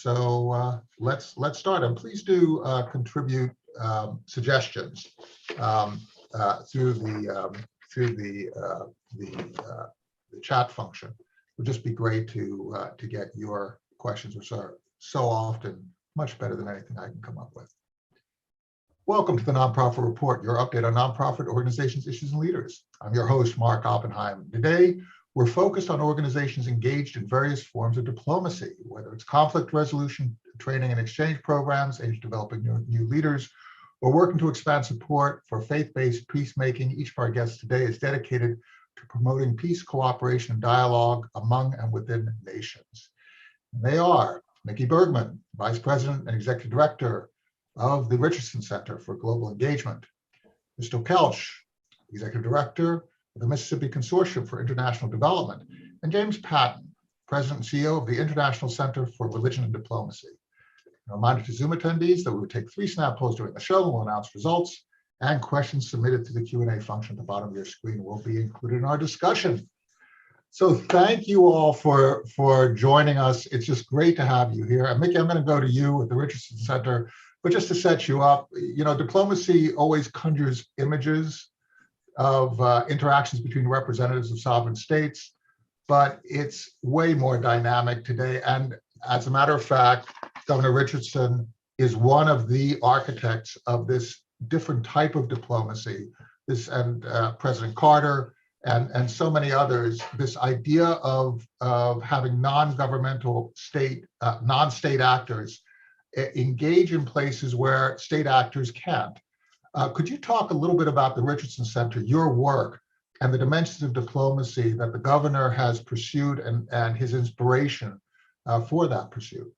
Let's start. And please do contribute suggestions through the chat function. It would just be great to get your questions, which are so often much better than anything I can come up with. Welcome to the Nonprofit Report, your update on nonprofit organizations, issues, and leaders. I'm your host, Mark Oppenheim. Today, we're focused on organizations engaged in various forms of diplomacy, whether it's conflict resolution, training and exchange programs, aimed at developing new leaders, or working to expand support for faith-based peacemaking. Each of our guests today is dedicated to promoting peace, cooperation, and dialogue among and within nations. And they are Nikki Bergman, Vice President and Executive Director of the Richardson Center for Global Engagement; Crystal Kelch, Executive Director of the Mississippi Consortium for International Development; and James Patton, President and CEO of the International Center for Religion and Diplomacy. A reminder to Zoom attendees that we will take 3 snap polls during the show, and we'll announce results, and questions submitted through the Q&A function at the bottom of your screen will be included in our discussion. So thank you all for joining us. It's just great to have you here. And Mickey, I'm going to go to you at the Richardson Center, but just to set you up, you know, diplomacy always conjures images of interactions between representatives of sovereign states, but it's way more dynamic today. And as a matter of fact, Governor Richardson is one of the architects of this different type of diplomacy. And President Carter and so many others, this idea of having non-governmental non-state actors engage in places where state actors can't. Could you talk a little bit about the Richardson Center, your work, and the dimensions of diplomacy that the governor has pursued and his inspiration for that pursuit?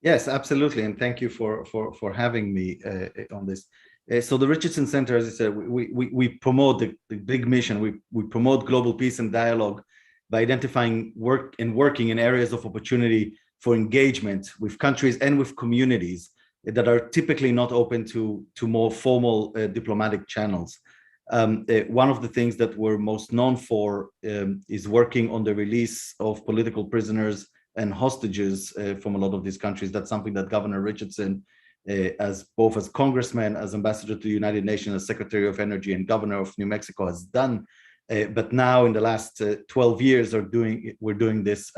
Yes, absolutely, and thank you for having me on this. So the Richardson Center, as I said, we promote the big mission. We promote global peace and dialogue by identifying working in areas of opportunity for engagement with countries and with communities that are typically not open to more formal diplomatic channels. One of the things that we're most known for is working on the release of political prisoners and hostages from a lot of these countries. That's something that Governor Richardson, as both as congressman, as ambassador to the United Nations, as Secretary of Energy and Governor of New Mexico, has done. But now in the last 12 years, we're doing this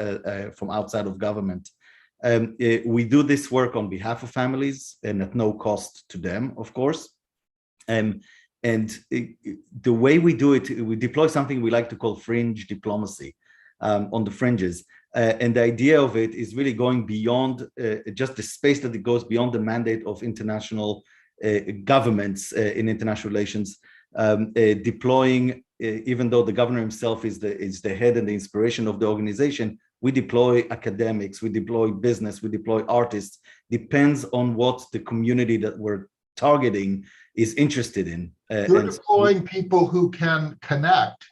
from outside of government. We do this work on behalf of families and at no cost to them, of course. The way we do it, we deploy something we like to call fringe diplomacy on the fringes. And the idea of it is really going beyond just the space that it goes beyond the mandate of international governments in international relations, deploying, even though the governor himself is the head and the inspiration of the organization, we deploy academics, we deploy business, we deploy artists, depends on what the community that we're targeting is interested in. You're deploying people who can connect.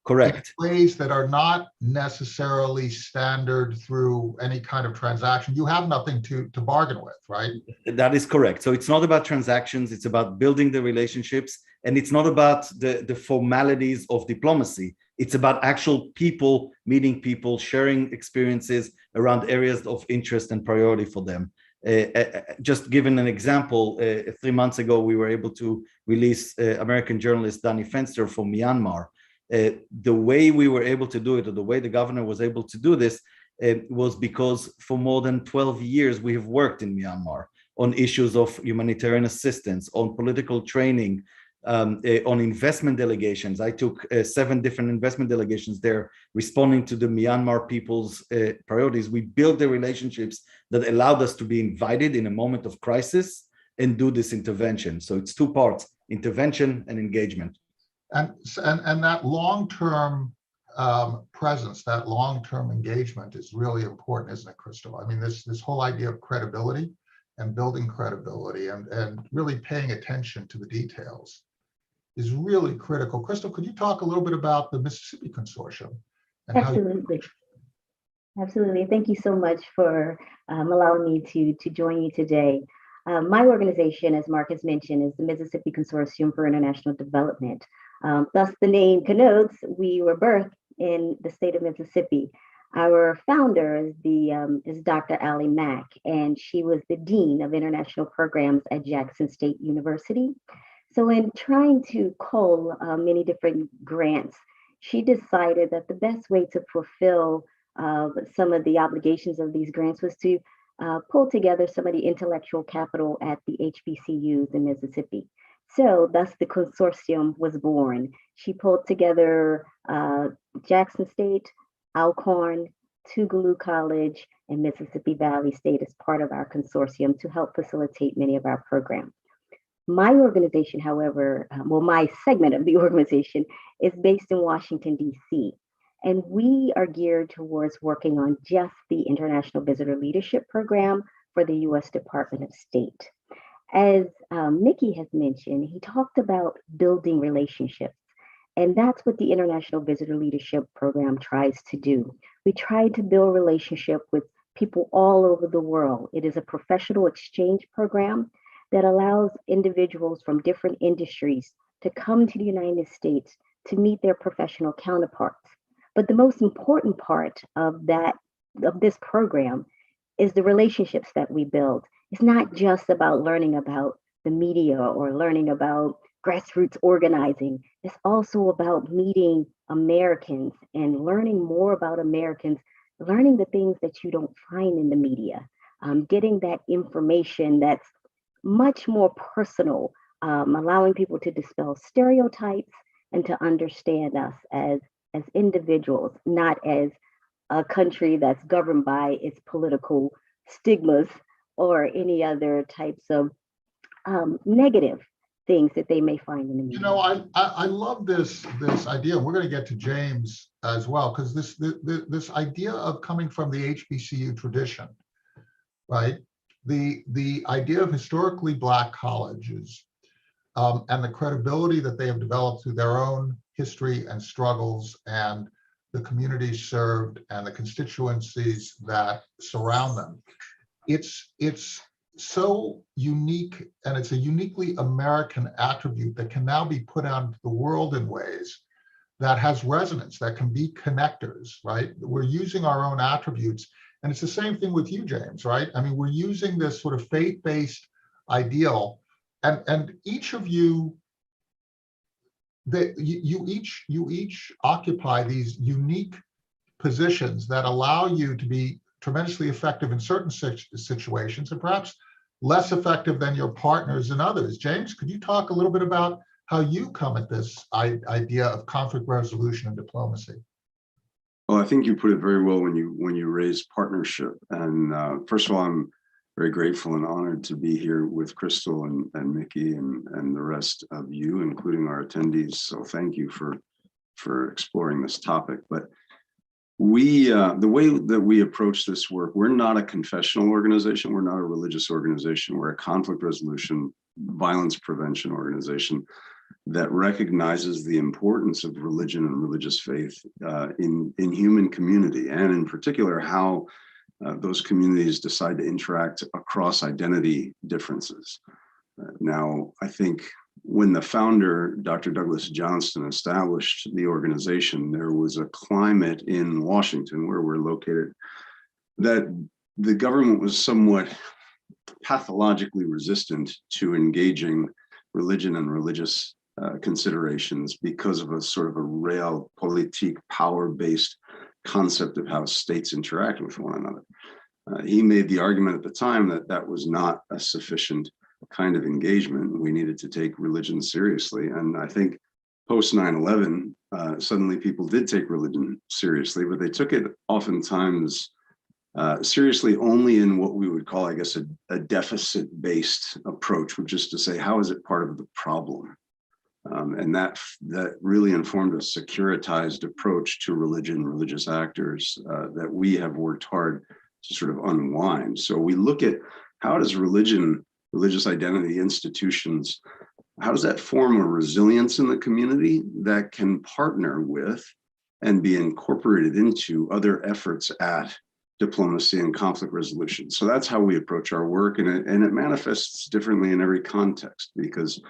Correct. In ways that are not necessarily standard through any kind of transaction. You have nothing to bargain with, right? That is correct. So it's not about transactions, it's about building the relationships, and it's not about the formalities of diplomacy. It's about actual people, meeting people, sharing experiences around areas of interest and priority for them. Just given an example, 3 months ago, we were able to release American journalist Danny Fenster from Myanmar. The way we were able to do it, or the way the governor was able to do this, was because for more than 12 years we have worked in Myanmar on issues of humanitarian assistance, on political training, on investment delegations. I took 7 different investment delegations there, responding to the Myanmar people's priorities. We built the relationships that allowed us to be invited in a moment of crisis and do this intervention. So it's 2 parts: intervention and engagement. And that long-term presence, that long-term engagement is really important, isn't it, Crystal? I mean, this whole idea of credibility and building credibility and really paying attention to the details is really critical. Crystal, could you talk a little bit about the Mississippi Consortium? And Absolutely. Absolutely. Thank you so much for allowing me to join you today. My organization, as Mark has mentioned, is the Mississippi Consortium for International Development. Thus, the name connotes we were birthed in the state of Mississippi. Our founder is Dr. Ali Mack, and she was the Dean of International Programs at Jackson State University. So in trying to cull many different grants, she decided that the best way to fulfill some of the obligations of these grants was to pull together some of the intellectual capital at the HBCUs in Mississippi. So thus the consortium was born. She pulled together Jackson State, Alcorn, Tougaloo College, and Mississippi Valley State as part of our consortium to help facilitate many of our programs. My organization, however, my segment of the organization is based in Washington, D.C., and we are geared towards working on just the International Visitor Leadership Program for the U.S. Department of State. As Mickey has mentioned, he talked about building relationships, and that's what the International Visitor Leadership Program tries to do. We try to build relationship with people all over the world. It is a professional exchange program that allows individuals from different industries to come to the United States to meet their professional counterparts. But the most important part of this program is the relationships that we build. It's not just about learning about the media or learning about grassroots organizing. It's also about meeting Americans and learning more about Americans, learning the things that you don't find in the media, getting that information that's much more personal, allowing people to dispel stereotypes and to understand us as individuals, not as a country that's governed by its political stigmas or any other types of negative things that they may find in the media. You know, I love this idea. We're going to get to James as well, because this idea of coming from the HBCU tradition, right? The idea of historically Black colleges and the credibility that they have developed through their own history and struggles and the communities served and the constituencies that surround them. It's so unique, and it's a uniquely American attribute that can now be put out into the world in ways that has resonance, that can be connectors, right? We're using our own attributes. And it's the same thing with you, James, right? I mean, we're using this sort of faith-based ideal, and each of you, you each occupy these unique positions that allow you to be tremendously effective in certain situations, and perhaps less effective than your partners in others. James, could you talk a little bit about how you come at this idea of conflict resolution and diplomacy? Well, I think you put it very well when you raise partnership. And first of all, I'm very grateful and honored to be here with Crystal and Mickey and the rest of you, including our attendees. So thank you for exploring this topic. But the way that we approach this work, we're not a confessional organization. We're not a religious organization. We're a conflict resolution, violence prevention organization that recognizes the importance of religion and religious faith in human community, and in particular how those communities decide to interact across identity differences. Now, I think when the founder, Dr. Douglas Johnston, established the organization, there was a climate in Washington, where we're located, that the government was somewhat pathologically resistant to engaging religion and religious considerations because of a sort of a realpolitik, power-based concept of how states interact with one another. He made the argument at the time that that was not a sufficient kind of engagement. We needed to take religion seriously. And I think post 9/11, suddenly people did take religion seriously, but they took it oftentimes seriously only in what we would call, I guess, a deficit-based approach, which is to say, how is it part of the problem? And that really informed a securitized approach to religion, religious actors that we have worked hard to sort of unwind. So we look at how does religion, religious identity, institutions, how does that form a resilience in the community that can partner with and be incorporated into other efforts at diplomacy and conflict resolution? So that's how we approach our work, and it manifests differently in every context, because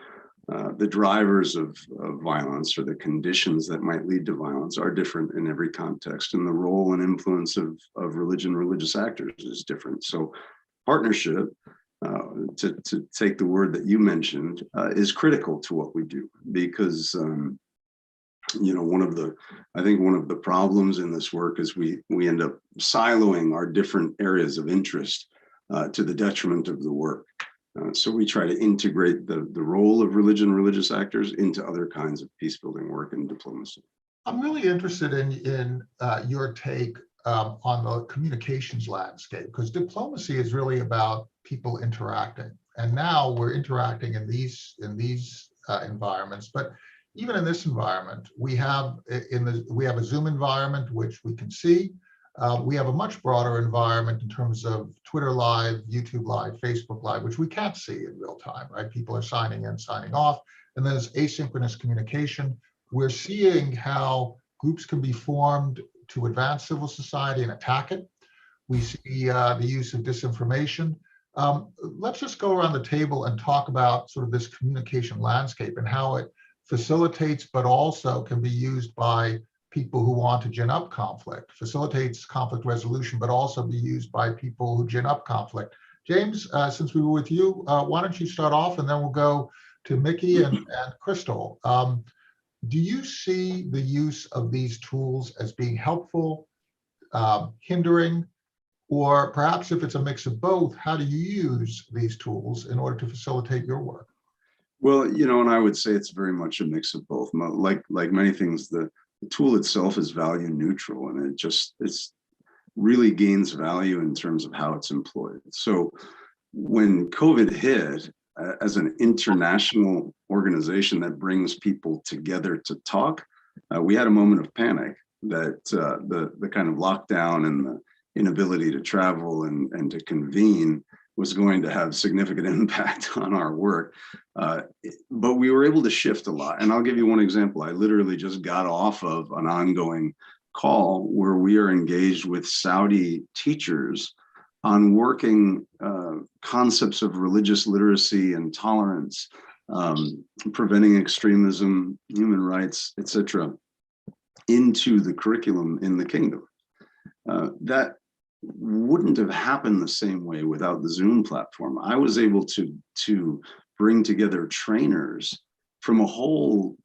The drivers of violence or the conditions that might lead to violence are different in every context, and the role and influence of religion, religious actors is different. So partnership, to take the word that you mentioned, is critical to what we do, because I think one of the problems in this work is we end up siloing our different areas of interest to the detriment of the work. So we try to integrate the role of religion, religious actors into other kinds of peace building work and diplomacy. I'm really interested in your take on the communications landscape, because diplomacy is really about people interacting. And now we're interacting in these environments, but even in this environment, we have a Zoom environment, which we can see. We have a much broader environment in terms of Twitter Live, YouTube Live, Facebook Live, which we can't see in real time, right? People are signing in, signing off, and then there's asynchronous communication. We're seeing how groups can be formed to advance civil society and attack it. We see the use of disinformation. Let's just go around the table and talk about sort of this communication landscape and how it facilitates, but also can be used by people who want to gin up conflict, facilitates conflict resolution, but also be used by people who gin up conflict. James, since we were with you, why don't you start off, and then we'll go to Mickey and Crystal. Do you see the use of these tools as being helpful, hindering, or perhaps if it's a mix of both, how do you use these tools in order to facilitate your work? Well, and I would say it's very much a mix of both. Like many things, the tool itself is value neutral, and it's really gains value in terms of how it's employed. So when COVID hit, as an international organization that brings people together to talk, we had a moment of panic that the kind of lockdown and the inability to travel and to convene was going to have significant impact on our work. But we were able to shift a lot. And I'll give you one example. I literally just got off of an ongoing call where we are engaged with Saudi teachers on working concepts of religious literacy and tolerance, preventing extremism, human rights, etc., into the curriculum in the kingdom. That wouldn't have happened the same way without the Zoom platform. I was able to bring together trainers from a whole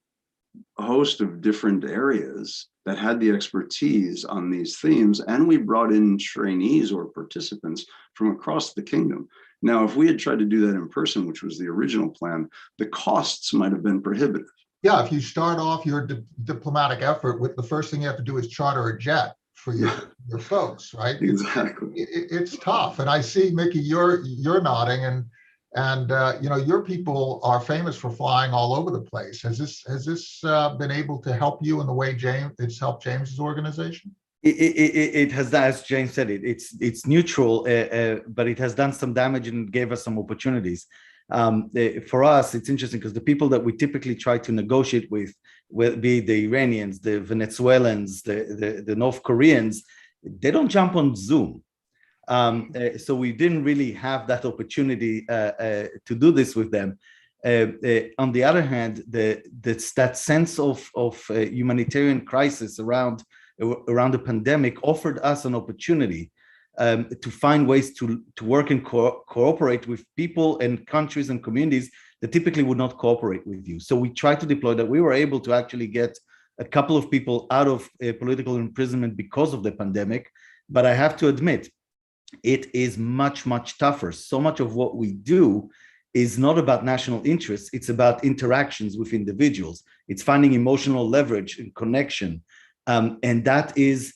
host of different areas that had the expertise on these themes, and we brought in trainees or participants from across the kingdom. Now, if we had tried to do that in person, which was the original plan, the costs might have been prohibitive. Yeah, if you start off your diplomatic effort with the first thing you have to do is charter a jet for your folks, right? Exactly. It's tough, and I see, Mickey, you're nodding, and your people are famous for flying all over the place. Has this been able to help you in the way it's helped James's organization? It has, as James said, it's neutral, but it has done some damage and gave us some opportunities. For us, it's interesting because the people that we typically try to negotiate with, be the Iranians, the Venezuelans, the North Koreans, they don't jump on Zoom. So we didn't really have that opportunity to do this with them. On the other hand, that sense of humanitarian crisis around the pandemic offered us an opportunity to find ways to work and cooperate with people and countries and communities that typically would not cooperate with you. So we tried to deploy that. We were able to actually get a couple of people out of political imprisonment because of the pandemic. But I have to admit, it is much, much tougher. So much of what we do is not about national interests. It's about interactions with individuals. It's finding emotional leverage and connection. And that is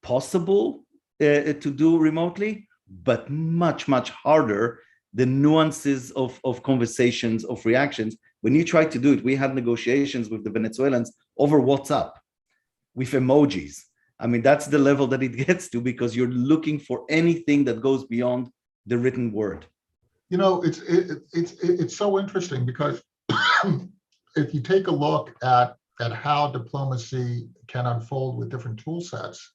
possible to do remotely, but much, much harder. The nuances of conversations, of reactions. When you try to do it, we had negotiations with the Venezuelans over WhatsApp with emojis. I mean, that's the level that it gets to, because you're looking for anything that goes beyond the written word. It's so interesting because if you take a look at how diplomacy can unfold with different tool sets,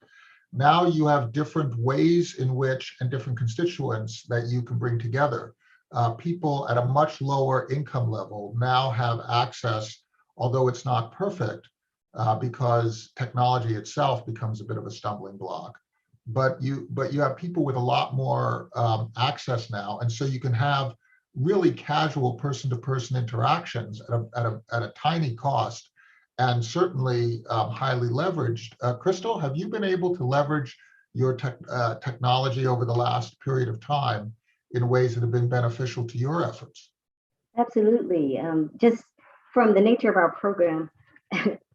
now you have different ways in which and different constituents that you can bring together. people at a much lower income level now have access, although it's not perfect, because technology itself becomes a bit of a stumbling block. But you have people with a lot more access now, and so you can have really casual person-to-person interactions at a tiny cost, and certainly highly leveraged. Crystal, have you been able to leverage your technology over the last period of time in ways that have been beneficial to your efforts? Absolutely. Just from the nature of our program,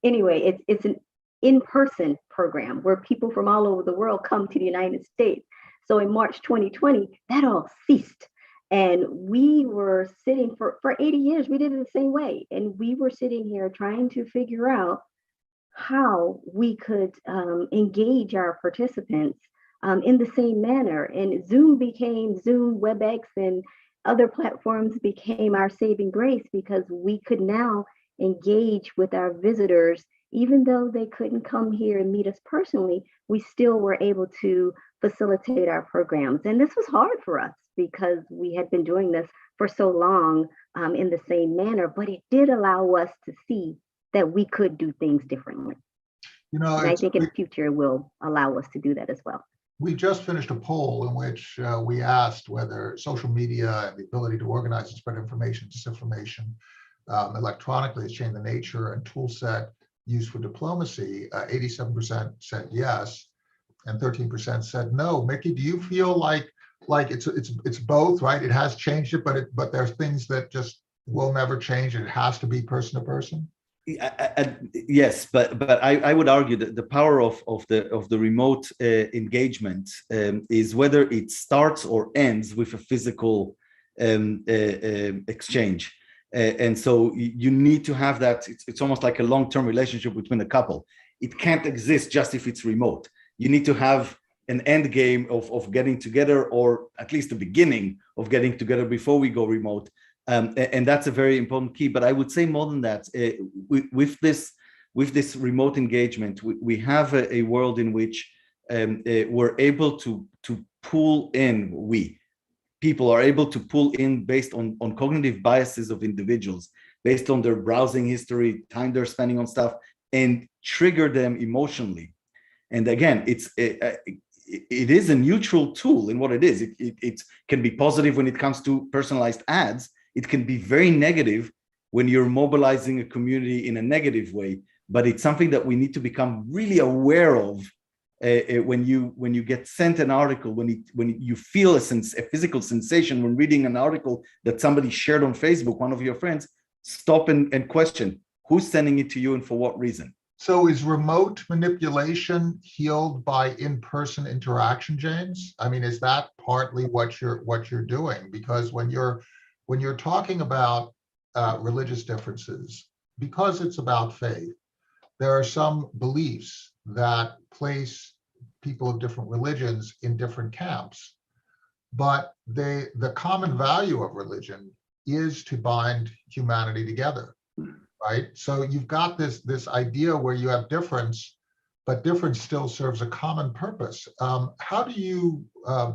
anyway, it's an in-person program where people from all over the world come to the United States. So in March 2020, that all ceased. And we were sitting for 80 years, we did it the same way. And we were sitting here trying to figure out how we could engage our participants in the same manner. And Zoom, WebEx, and other platforms became our saving grace, because we could now engage with our visitors. Even though they couldn't come here and meet us personally, we still were able to facilitate our programs. And this was hard for us because we had been doing this for so long in the same manner, but it did allow us to see that we could do things differently. You know, and I think in the future will allow us to do that as well. We just finished a poll in which we asked whether social media and the ability to organize and spread information, disinformation electronically has changed the nature and tool set used for diplomacy. 87% said yes, and 13% said no. Mickey, do you feel like it's both, right? It has changed it, but there's things that just will never change, and it has to be person to person. Yes, but I would argue that the power of the remote engagement is whether it starts or ends with a physical exchange. And so you need to have that. It's almost like a long-term relationship between a couple. It can't exist just if it's remote. You need to have an end game of getting together, or at least the beginning of getting together before we go remote. And that's a very important key. But I would say more than that, with this remote engagement, we have a world in which we're able to pull in, people are able to pull in based on cognitive biases of individuals, based on their browsing history, time they're spending on stuff, and trigger them emotionally. And again, it is a neutral tool in what it is. It can be positive when it comes to personalized ads. It can be very negative when you're mobilizing a community in a negative way, but it's something that we need to become really aware of when you get sent an article, when you feel a physical sensation when reading an article that somebody shared on Facebook, one of your friends, stop and question who's sending it to you and for what reason. So is remote manipulation healed by in-person interaction, James? I mean, is that partly what you're doing? Because when you're talking about religious differences, because it's about faith, there are some beliefs that place people of different religions in different camps, but the common value of religion is to bind humanity together, right? So you've got this idea where you have difference, but difference still serves a common purpose. How do you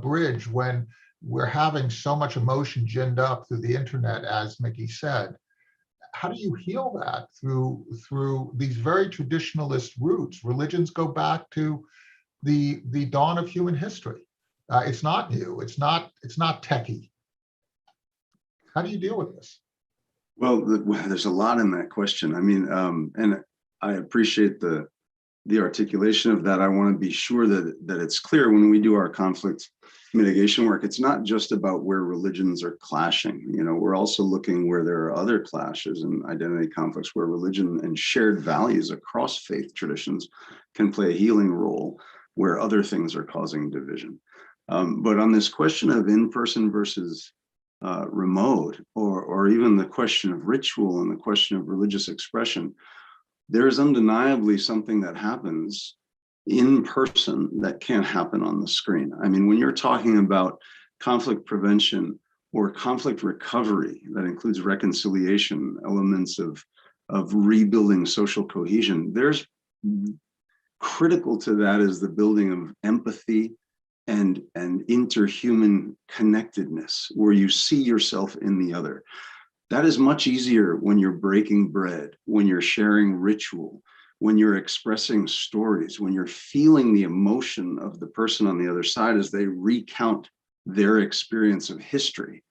bridge when we're having so much emotion ginned up through the internet, as Mickey said? How do you heal that through these very traditionalist roots? Religions go back to the dawn of human history. It's not new. It's not techie. How do you deal with this? Well, there's a lot in that question. I mean, and I appreciate the articulation of that. I want to be sure that it's clear when we do our conflict mitigation work. It's not just about where religions are clashing. You know, we're also looking where there are other clashes and identity conflicts, where religion and shared values across faith traditions can play a healing role where other things are causing division. But on this question of in-person versus remote, or even the question of ritual and the question of religious expression, there is undeniably something that happens in person that can't happen on the screen. I mean, when you're talking about conflict prevention or conflict recovery, that includes reconciliation, elements of rebuilding social cohesion, there's critical to that is the building of empathy and interhuman connectedness, where you see yourself in the other. That is much easier when you're breaking bread, when you're sharing ritual, when you're expressing stories, when you're feeling the emotion of the person on the other side as they recount their experience of history.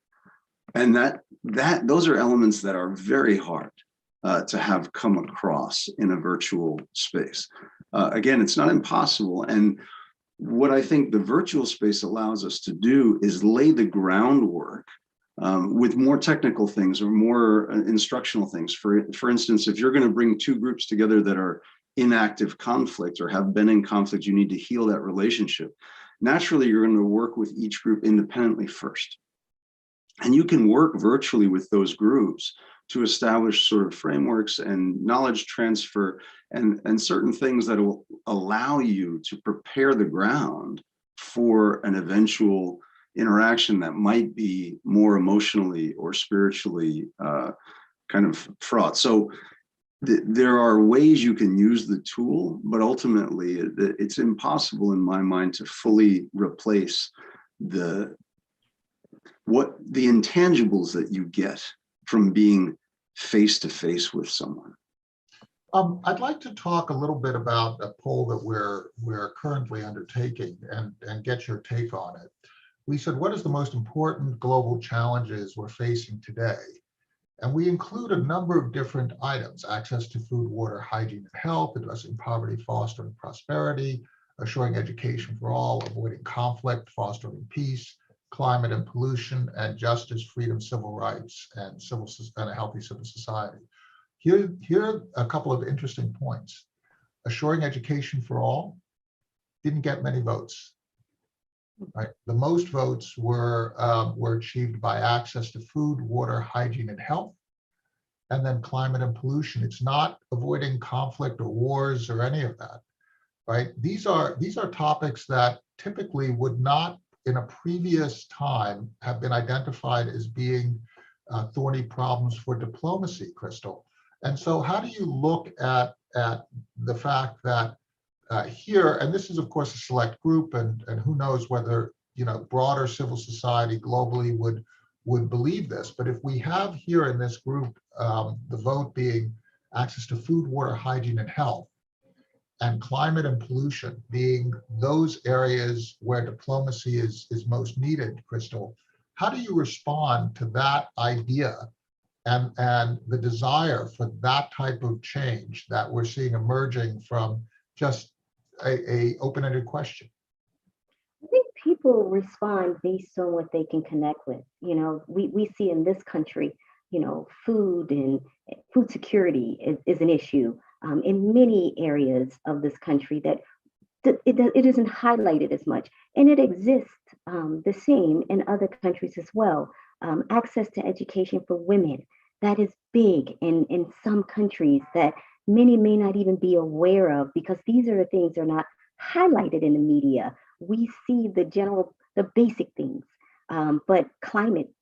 And those are elements that are very hard to have come across in a virtual space. Again, it's not impossible. And what I think the virtual space allows us to do is lay the groundwork with more technical things or more instructional things. For instance, if you're going to bring two groups together that are in active conflict or have been in conflict, you need to heal that relationship. Naturally, you're going to work with each group independently first. And you can work virtually with those groups to establish sort of frameworks and knowledge transfer and certain things that will allow you to prepare the ground for an eventual interaction that might be more emotionally or spiritually kind of fraught. So there are ways you can use the tool, but ultimately it's impossible in my mind to fully replace the intangibles that you get from being face to face with someone. I'd like to talk a little bit about a poll that we're currently undertaking and get your take on it. We said, what is the most important global challenges we're facing today? And we include a number of different items: access to food, water, hygiene, and health, addressing poverty, fostering prosperity, assuring education for all, avoiding conflict, fostering peace, climate and pollution, and justice, freedom, civil rights, and a healthy civil society. Here are a couple of interesting points. Assuring education for all didn't get many votes. Right? The most votes were achieved by access to food, water, hygiene, and health, and then climate and pollution. It's not avoiding conflict or wars or any of that. Right? These are topics that typically would not, in a previous time, have been identified as being thorny problems for diplomacy, Crystal. And so how do you look at the fact that here, and this is of course a select group, and who knows whether broader civil society globally would believe this, but if we have here in this group the vote being access to food, water, hygiene, and health, and climate and pollution being those areas where diplomacy is most needed, Crystal, how do you respond to that idea and the desire for that type of change that we're seeing emerging from just a open-ended question? I think people respond based on what they can connect with. We see in this country, food and food security is an issue in many areas of this country that it isn't highlighted as much, and it exists the same in other countries as well. Access to education for women, that is big in some countries that many may not even be aware of, because these are the things that are not highlighted in the media. We see the basic things, but climate,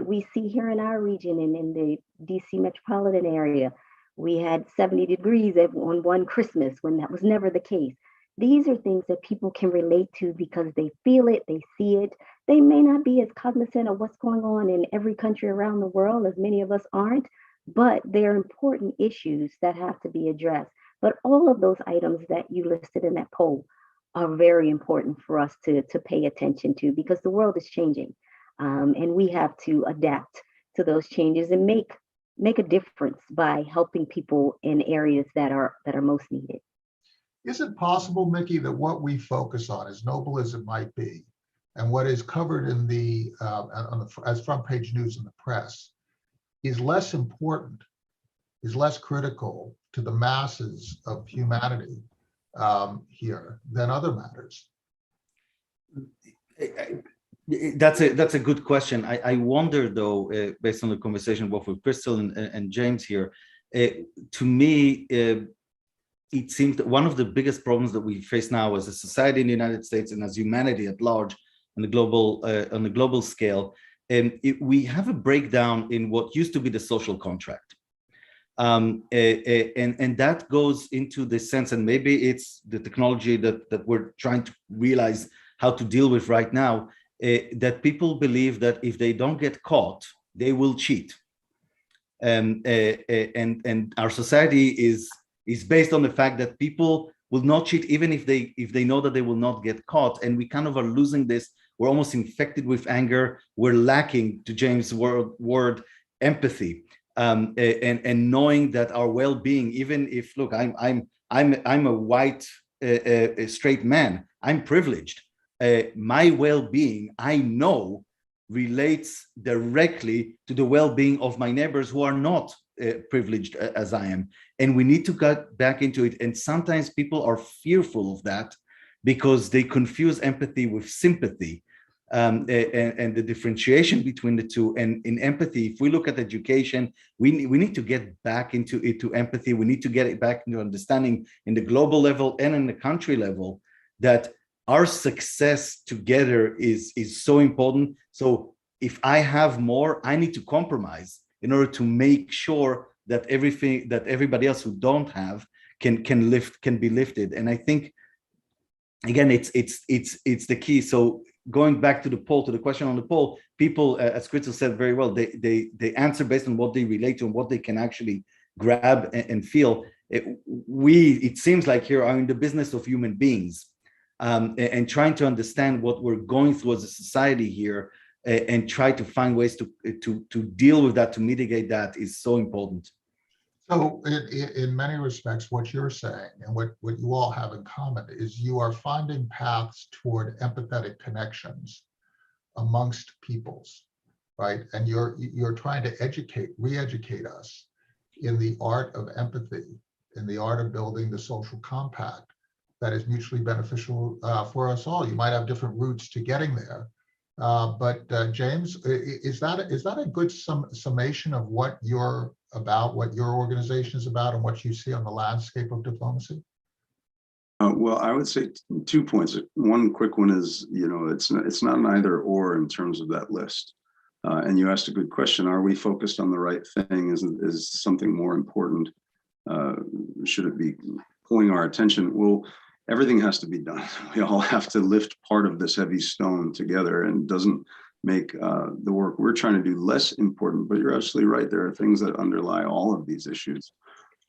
we see here in our region and in the DC metropolitan area, we had 70 degrees on one Christmas when that was never the case. These are things that people can relate to because they feel it, they see it. They may not be as cognizant of what's going on in every country around the world, as many of us aren't, but they're important issues that have to be addressed. But all of those items that you listed in that poll are very important for us to pay attention to, because the world is changing, and we have to adapt to those changes and make a difference by helping people in areas that are most needed. Is it possible, Mickey, that what we focus on, as noble as it might be, and what is covered in as front page news in the press, is less important, is less critical to the masses of humanity here than other matters? That's a good question. I wonder, though, based on the conversation both with Crystal and James here, to me, it seems that one of the biggest problems that we face now as a society in the United States and as humanity at large on the global scale, we have a breakdown in what used to be the social contract. And that goes into the sense, and maybe it's the technology that we're trying to realize how to deal with right now, that people believe that if they don't get caught, they will cheat. And our society is based on the fact that people will not cheat even if they know that they will not get caught. And we kind of are losing this. We're almost infected with anger. We're lacking, to James' word, empathy, and knowing that our well-being, even if, look, I'm a white straight man, I'm privileged. My well-being, I know, relates directly to the well-being of my neighbors who are not privileged as I am. And we need to get back into it. And sometimes people are fearful of that because they confuse empathy with sympathy, and the differentiation between the two. And in empathy, if we look at education, we need to get back into empathy. We need to get it back into understanding in the global level and in the country level that our success together is so important. So if I have more, I need to compromise in order to make sure that everybody else who don't have can be lifted. And I think, again, it's the key. So going back to the poll, to the question on the poll, people, as Crystal said very well, they answer based on what they relate to and what they can actually grab and feel. It seems like here are in the business of human beings, and trying to understand what we're going through as a society here, and try to find ways to deal with that, to mitigate that, is so important. So in many respects, what you're saying and what you all have in common is you are finding paths toward empathetic connections amongst peoples, right? And you're trying to re-educate us in the art of empathy, in the art of building the social compact that is mutually beneficial for us all. You might have different routes to getting there. But James, is that a good summation of what you're about, what your organization is about, and what you see on the landscape of diplomacy? Well, I would say 2 points. One quick one is, it's not an either or in terms of that list. And you asked a good question. Are we focused on the right thing? Is something more important? Should it be pulling our attention? Well, everything has to be done. We all have to lift part of this heavy stone together, and it doesn't make the work we're trying to do less important, but you're absolutely right. There are things that underlie all of these issues.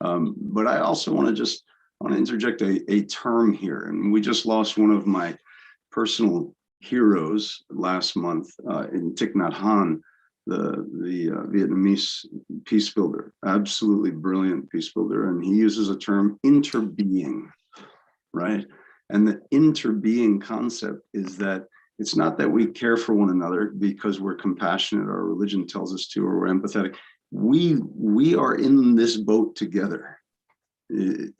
But I also want to interject a term here. And we just lost one of my personal heroes last month in Thich Nhat Hanh, the Vietnamese peace builder, absolutely brilliant peace builder. And he uses a term, interbeing. Right? And the interbeing concept is that it's not that we care for one another because we're compassionate, our religion tells us to, or we're empathetic. We are in this boat together, in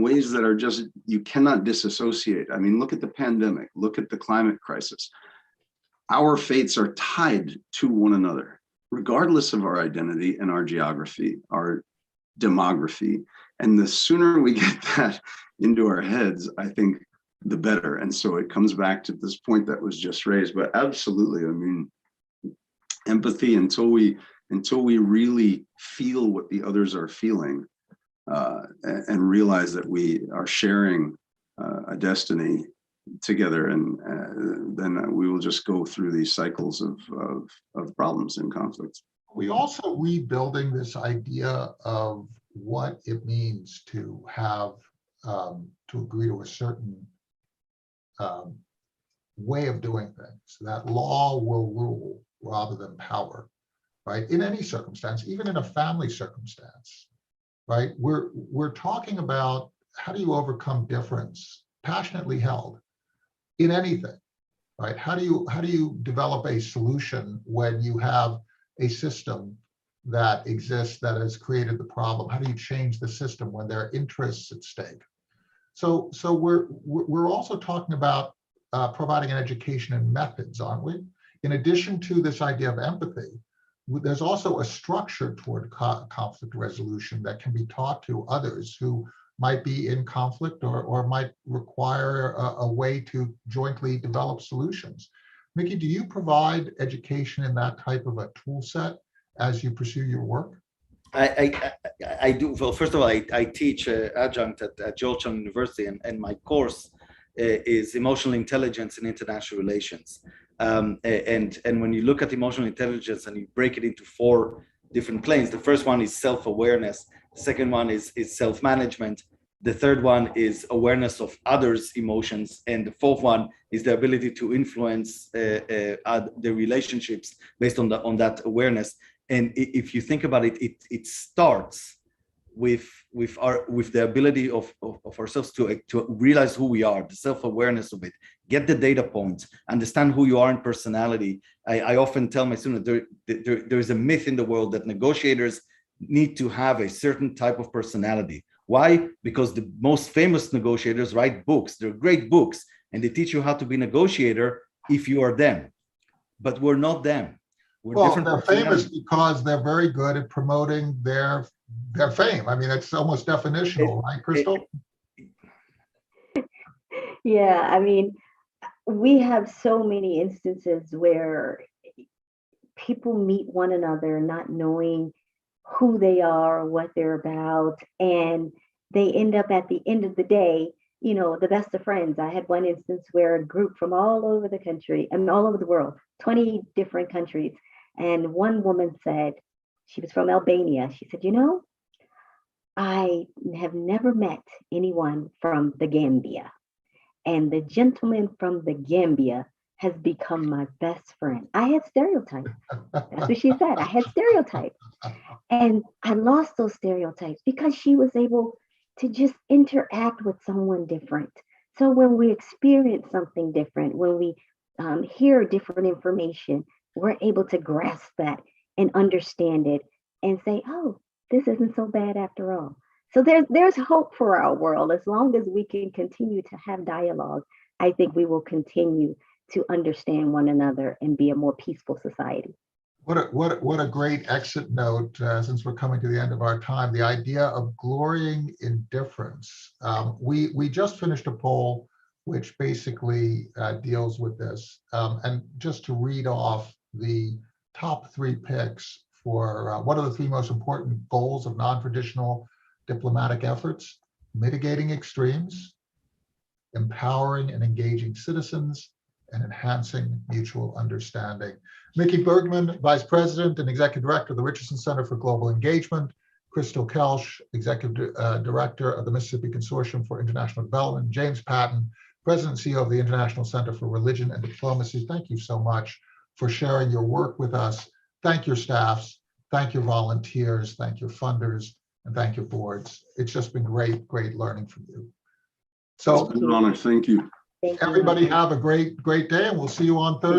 ways that are just, you cannot disassociate. I mean, look at the pandemic, look at the climate crisis. Our fates are tied to one another, regardless of our identity and our geography, our demography. And the sooner we get that into our heads, I think the better. And so it comes back to this point that was just raised. But absolutely, I mean, empathy, until we really feel what the others are feeling, and realize that we are sharing a destiny together, and then we will just go through these cycles of problems and conflicts. We also rebuilding this idea of what it means to have to agree to a certain way of doing things, that law will rule rather than power, right? In any circumstance, even in a family circumstance, right? We're talking about how do you overcome difference, passionately held, in anything, right? How do you develop a solution when you have a system that exists that has created the problem? How do you change the system when there are interests at stake? So we're also talking about providing an education in methods, aren't we? In addition to this idea of empathy, there's also a structure toward conflict resolution that can be taught to others who might be in conflict or might require a way to jointly develop solutions. Mickey, do you provide education in that type of a tool set as you pursue your work? I do. Well, first of all, I teach adjunct at Georgetown University, and my course is emotional intelligence in international relations. And when you look at emotional intelligence and you break it into 4 different planes, the first one is self-awareness, the second one is self-management, the third one is awareness of others' emotions, and the fourth one is the ability to influence the relationships based on that awareness. And if you think about it, it starts with the ability of ourselves to realize who we are, the self-awareness of it, get the data points, understand who you are in personality. I often tell my students there is a myth in the world that negotiators need to have a certain type of personality. Why? Because the most famous negotiators write books. They're great books, and they teach you how to be a negotiator if you are them. But we're not them. Well, they're famous because they're very good at promoting their fame. I mean, it's almost definitional, right, Crystal? Yeah, I mean, we have so many instances where people meet one another not knowing who they are, what they're about, and they end up at the end of the day, you know, the best of friends. I had one instance where a group from all over the country, I mean, all over the world, 20 different countries, and one woman said, she was from Albania. She said, you know, I have never met anyone from the Gambia, and the gentleman from the Gambia has become my best friend. I had stereotypes. That's what she said. I had stereotypes. And I lost those stereotypes because she was able to just interact with someone different. So when we experience something different, when we hear different information, we're able to grasp that and understand it and say, oh, this isn't so bad after all. So there's hope for our world. As long as we can continue to have dialogue, I think we will continue to understand one another and be a more peaceful society. What a great exit note, since we're coming to the end of our time. The idea of glorying in difference. We just finished a poll which basically deals with this. And just to read off the top 3 picks for what are the 3 most important goals of non-traditional diplomatic efforts: mitigating extremes, empowering and engaging citizens, and enhancing mutual understanding. Mickey Bergman, Vice President and Executive Director of the Richardson Center for Global Engagement, Crystal Kelsch, Executive Director of the Mississippi Consortium for International Development, James Patton, President and CEO of the International Center for Religion and Diplomacy. Thank you so much for sharing your work with us. Thank your staffs, thank your volunteers, thank your funders, and thank your boards. It's just been great learning from you. So, it's been an honor. Thank you. Thank you. everybody have a great day, and we'll see you on Thursday.